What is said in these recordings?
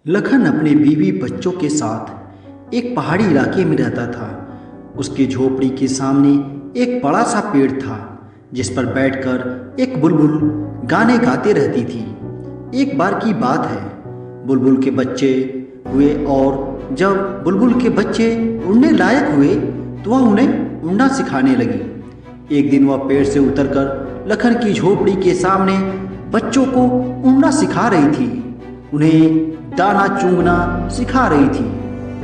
लखन अपने बीवी बच्चों के साथ एक पहाड़ी इलाके में रहता था। उसकी झोपड़ी के सामने एक बड़ा सा पेड़ था जिस पर बैठकर एक बुलबुल गाने गाते रहती थी। एक बार की बात है, बुलबुल के बच्चे हुए और जब बुलबुल के बच्चे उड़ने लायक हुए तो वह उन्हें उड़ना सिखाने लगी। एक दिन वह पेड़ से उतरकर लखन की झोपड़ी के सामने बच्चों को उड़ना सिखा रही थी। उन्हें दाना चूंगना सिखा रही थी,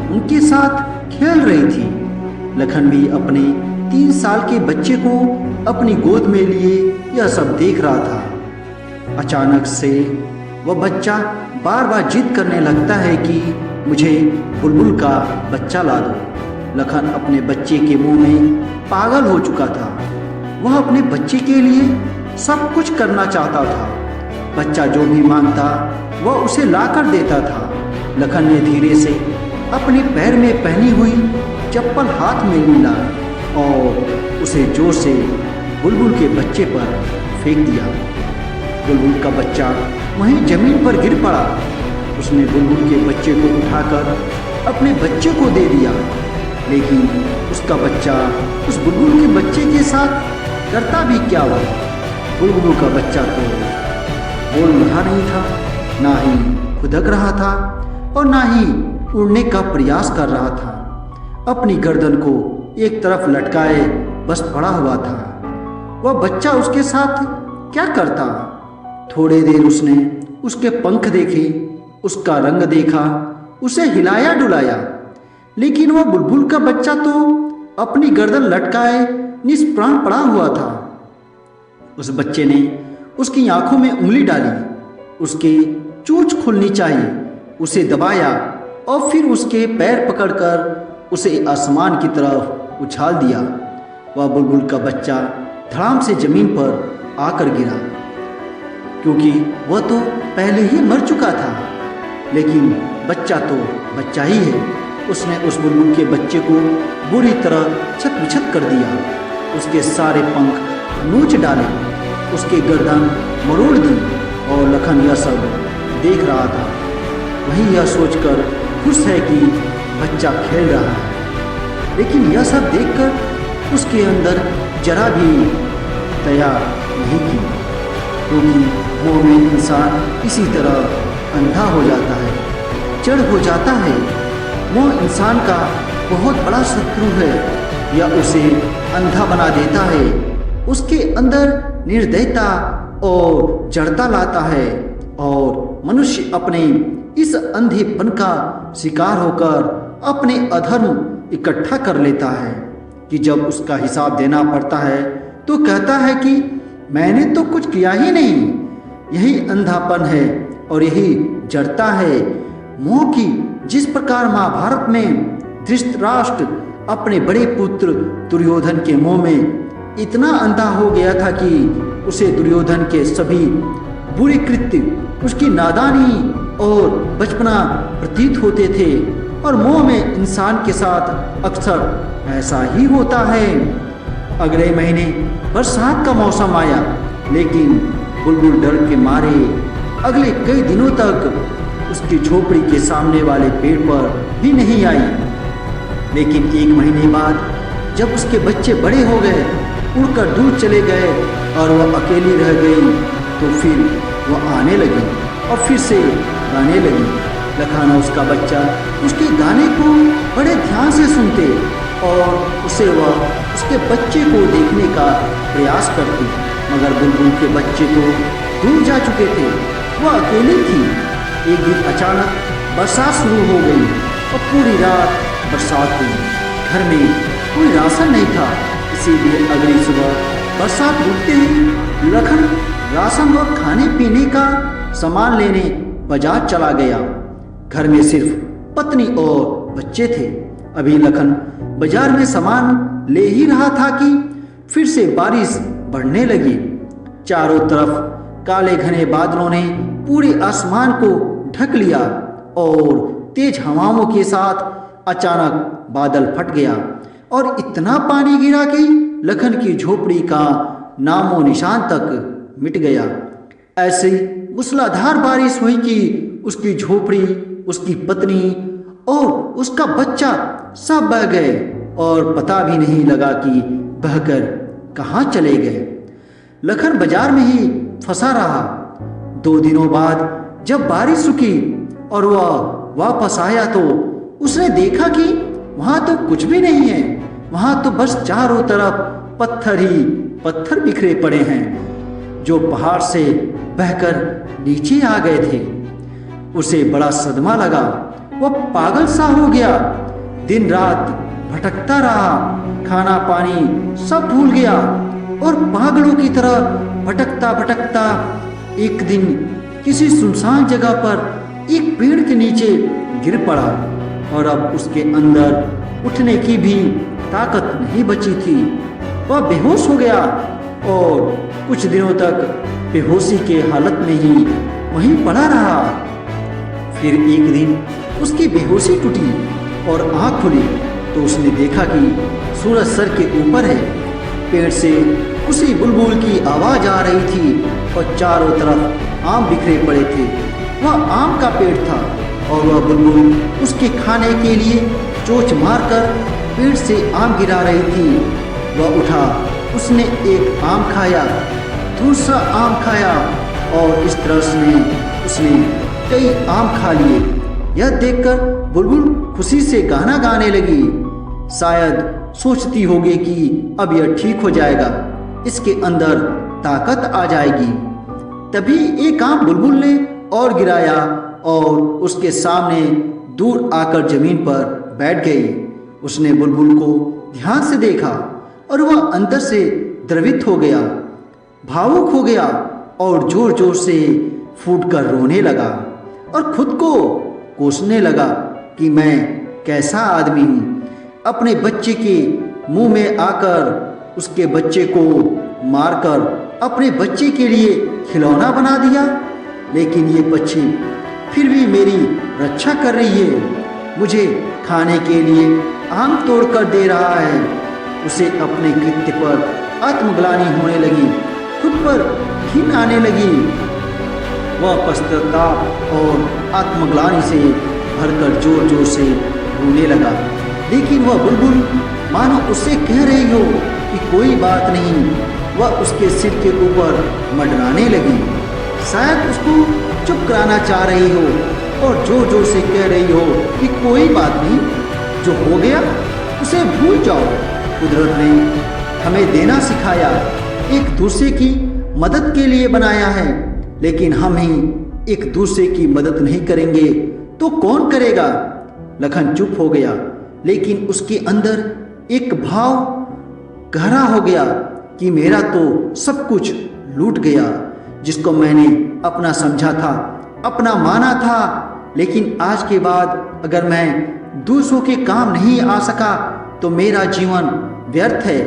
उनके साथ खेल रही थी। लखन भी अपने 3 साल के बच्चे को अपनी गोद में लिए यह सब देख रहा था। अचानक से वह बच्चा बार बार जिद करने लगता है कि मुझे बुलबुल का बच्चा ला दो। लखन अपने बच्चे के मुंह में पागल हो चुका था। वह अपने बच्चे के लिए सब कुछ करना चाहता था। बच्चा जो भी मांगता वह उसे लाकर देता था। लखन ने धीरे से अपने पैर में पहनी हुई चप्पल हाथ में ली और उसे जोर से बुलबुल के बच्चे पर फेंक दिया। बुलबुल का बच्चा वहीं जमीन पर गिर पड़ा। उसने बुलबुल के बच्चे को उठाकर अपने बच्चे को दे दिया, लेकिन उसका बच्चा उस बुलबुल के बच्चे के साथ करता भी क्या हुआ। बुलबुल का बच्चा तो बोल रहा नहीं था, ना ही खुदक रहा था और ना ही उड़ने का प्रयास कर रहा था। अपनी गर्दन को एक तरफ लटकाए बस पड़ा हुआ था। वह बच्चा उसके साथ क्या करता। थोड़ी देर उसने उसके पंख देखे, उसका रंग देखा, उसे हिलाया डुलाया, लेकिन वह बुलबुल का बच्चा तो अपनी गर्दन लटकाए निष्प्राण पड़ा हुआ था। उस बच्चे ने उसकी आंखों में उंगली डाली, उसकी चोंच खुलनी चाहिए, उसे दबाया और फिर उसके पैर पकड़कर उसे आसमान की तरफ उछाल दिया। वह बुलबुल का बच्चा धड़ाम से जमीन पर आकर गिरा, क्योंकि वह तो पहले ही मर चुका था। लेकिन बच्चा तो बच्चा ही है। उसने उस बुलबुल के बच्चे को बुरी तरह छत-बिछत कर दिया। उसके सारे पंख नोच डाले, उसके गर्दन मरोड़ दी और लखन यह सब देख रहा था। वही यह सोचकर खुश है कि बच्चा खेल रहा है, लेकिन यह सब देखकर उसके अंदर जरा भी दया नहीं की, क्योंकि मोह में इंसान इसी तरह अंधा हो जाता है, जड़ हो जाता है। मोह इंसान का बहुत बड़ा शत्रु है। यह उसे अंधा बना देता है, उसके अंदर निर्दयता और जड़ता लाता है और मनुष्य अपने इस अंधेपन का शिकार होकर अपने अधर्म इकट्ठा कर लेता है कि जब उसका हिसाब देना पड़ता है तो कहता है कि मैंने तो कुछ किया ही नहीं। यही अंधापन है और यही जड़ता है मोह की। जिस प्रकार महाभारत में धृतराष्ट्र अपने बड़े पुत्र दुर्योधन के मोह में इतना अंधा हो गया था कि उसे दुर्योधन के सभी बुरे कृत्य, उसकी नादानी और बचपना प्रतीत होते थे। और मोह में इंसान के साथ अक्सर ऐसा ही होता है। अगले महीने बरसात का मौसम आया, लेकिन बुलबुल डर के मारे अगले कई दिनों तक उसकी झोपड़ी के सामने वाले पेड़ पर भी नहीं आई। लेकिन 1 महीने बाद जब उसके बच्चे बड़े हो गए, उड़कर दूर चले गए और वह अकेली रह गई, तो फिर वह आने लगी और फिर से गाने लगी। लखन और उसका बच्चा उसके गाने को बड़े ध्यान से सुनते और वह उसके बच्चे को देखने का प्रयास करती, मगर बुलबुल के बच्चे तो दूर जा चुके थे, वह अकेली थी। एक दिन अचानक बरसात शुरू हो गई और पूरी रात बरसात हुई। घर में कोई राशन नहीं था, इसीलिए अगली सुबह बरसात रुकते ही लखन राशन और खाने पीने का सामान लेने बाजार चला गया। घर में सिर्फ पत्नी और बच्चे थे। अभी लखन बाजार में सामान ले ही रहा था कि फिर से बारिश बढ़ने लगी। चारों तरफ काले घने बादलों ने पूरे आसमान को ढक लिया और तेज हवाओं के साथ अचानक बादल फट गया और इतना पानी गिरा कि लखन की झोपड़ी का नामो निशान तक मिट गया। ऐसी मूसलाधार बारिश हुई कि उसकी झोपड़ी उसकी पत्नी और उसका बच्चा सब बह गए और पता भी नहीं लगा कि बहकर कहाँ चले गए। लखन बाजार में ही फंसा रहा। 2 दिनों बाद जब बारिश रुकी और वह वापस आया तो उसने देखा कि वहां तो कुछ भी नहीं है। वहां तो बस चारों तरफ पत्थर ही पत्थर बिखरे पड़े हैं जो पहाड़ से बहकर नीचे आ गए थे। उसे बड़ा सदमा लगा। वह पागल सा हो गया। दिन रात भटकता रहा, खाना पानी सब भूल गया और पागलों की तरह भटकता भटकता एक दिन किसी सुनसान जगह पर एक पेड़ के नीचे गिर पड़ा और अब उसके अंदर उठने की भी ताकत नहीं बची थी। वह बेहोश हो गया और कुछ दिनों तक बेहोशी के हालत में ही वहीं पड़ा रहा। फिर एक दिन उसकी बेहोशी टूटी और आंख खुली तो उसने देखा कि सूरज सर के ऊपर है। पेड़ से उसी बुलबुल की आवाज आ रही थी और चारों तरफ आम बिखरे पड़े थे। वह आम का पेड़ था और वह बुलबुल उसके खाने के लिए चोंच मारकर पेड़ से आम गिरा रही थी। वह उठा, उसने एक आम खाया, दूसरा आम खाया और इस तरह से उसने कई आम खा लिए। यह देखकर बुलबुल खुशी से गाना गाने लगी। शायद सोचती होगी कि अब यह ठीक हो जाएगा, इसके अंदर ताकत आ जाएगी। तभी एक आम बुलबुल ने और गिराया और उसके सामने दूर आकर जमीन पर बैठ गई। उसने बुलबुल को ध्यान से देखा और वह अंदर से द्रवित हो गया, भावुक हो गया और जोर जोर से फूटकर रोने लगा और खुद को कोसने लगा कि मैं कैसा आदमी हूँ। अपने बच्चे के मुंह में आकर उसके बच्चे को मारकर अपने बच्चे के लिए खिलौना बना दिया। लेकिन ये पक्षी फिर भी मेरी रक्षा कर रही है, मुझे खाने के लिए आम तोड़ कर दे रहा है। उसे अपने कृत्य पर आत्मग्लानि होने लगी, खुद पर घिन आने लगी। वह पश्चाताप और आत्मग्लानि से भरकर जोर जोर से रोने लगा। लेकिन वह बुलबुल मानो उससे कह रही हो कि कोई बात नहीं। वह उसके सिर के ऊपर मंडराने लगी, शायद उसको चुप कराना चाह रही हो और जोर जोर से कह रही हो कि कोई बात नहीं, जो हो गया उसे भूल जाओ। कुदरत ने हमें देना सिखाया, एक दूसरे की मदद के लिए बनाया है, लेकिन हम ही एक दूसरे की मदद नहीं करेंगे तो कौन करेगा। लखन चुप हो गया, लेकिन उसके अंदर एक भाव गहरा हो गया कि मेरा तो सब कुछ लूट गया, जिसको मैंने अपना समझा था, अपना माना था। लेकिन आज के बाद अगर मैं दूसरों के काम नहीं आ सका तो मेरा जीवन व्यर्थ है।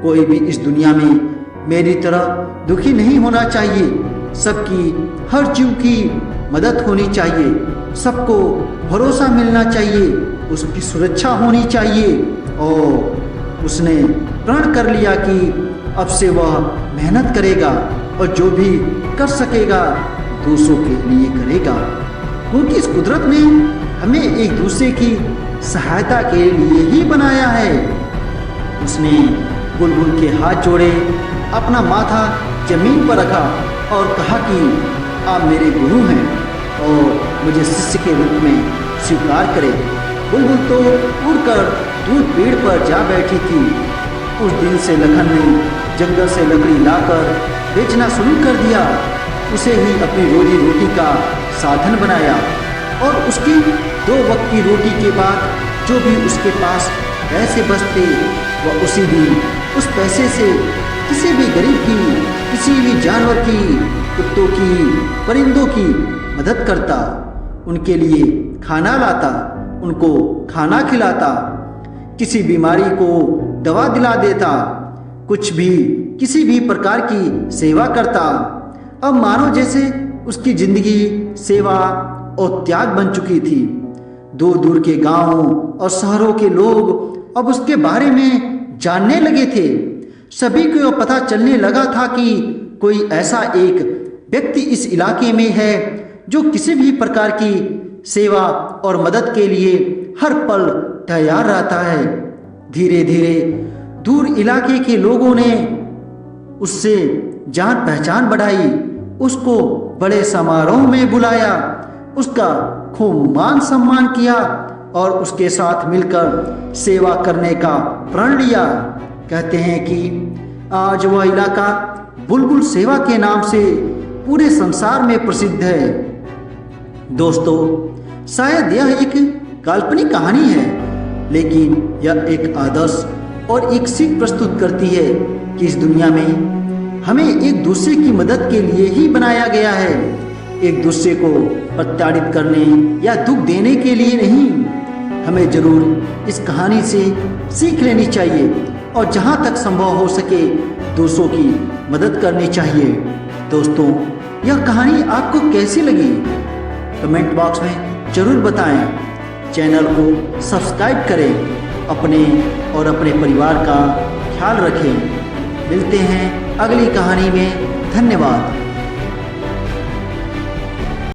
कोई भी इस दुनिया में मेरी तरह दुखी नहीं होना चाहिए। सबकी, हर जीव की मदद होनी चाहिए, सबको भरोसा मिलना चाहिए, उसकी सुरक्षा होनी चाहिए। और उसने प्रण कर लिया कि अब से वह मेहनत करेगा और जो भी कर सकेगा दूसरों के लिए करेगा, क्योंकि इस कुदरत ने हमें एक दूसरे की सहायता के लिए ही बनाया है। उसने बुलबुल के हाथ जोड़े, अपना माथा जमीन पर रखा और कहा कि आप मेरे गुरु हैं और मुझे शिष्य के रूप में स्वीकार करें। बुलबुल तो उड़कर दूर पेड़ पर जा बैठी थी। उस दिन से लखन ने जंगल से लकड़ी लाकर बेचना शुरू कर दिया। उसे ही अपनी रोजी रोटी का साधन बनाया और उसकी 2 वक्त की रोटी के बाद जो भी उसके पास पैसे बचते वह उसी दिन उस पैसे से किसी भी गरीब की, किसी भी जानवर की, कुत्तों की, परिंदों की मदद करता, उनके लिए खाना लाता, उनको खाना खिलाता, किसी बीमारी को दवा दिला देता, कुछ भी किसी भी प्रकार की सेवा करता। अब मानो जैसे उसकी जिंदगी सेवा और त्याग बन चुकी थी। दूर दूर के गांवों और शहरों के लोग अब उसके बारे में जानने लगे थे। सभी को पता चलने लगा था कि कोई ऐसा एक व्यक्ति इस इलाके में है जो किसी भी प्रकार की सेवा और मदद के लिए हर पल तैयार रहता है। धीरे धीरे दूर इलाके के लोगों ने उससे जान पहचान बढ़ाई, उसको बड़े समारोह में बुलाया, उसका खूब मान सम्मान किया और उसके साथ मिलकर सेवा करने का प्रण लिया। कहते हैं कि आज वह इलाका बुलबुल सेवा के नाम से पूरे संसार में प्रसिद्ध है। दोस्तों, शायद यह एक काल्पनिक कहानी है, लेकिन यह एक आदर्श और एक सीख प्रस्तुत करती है कि इस दुनिया में हमें एक दूसरे की मदद के लिए ही बनाया गया है, एक दूसरे को प्रताड़ित करने या दुख देने के लिए नहीं। हमें जरूर इस कहानी से सीख लेनी चाहिए और जहाँ तक संभव हो सके दूसरों की मदद करनी चाहिए। दोस्तों, यह कहानी आपको कैसी लगी? कमेंट बॉक्स में जरूर बताएं। चैनल को सब्सक्राइब करें, अपने और अपने परिवार का ख्याल रखें। मिलते हैं अगली कहानी में। धन्यवाद।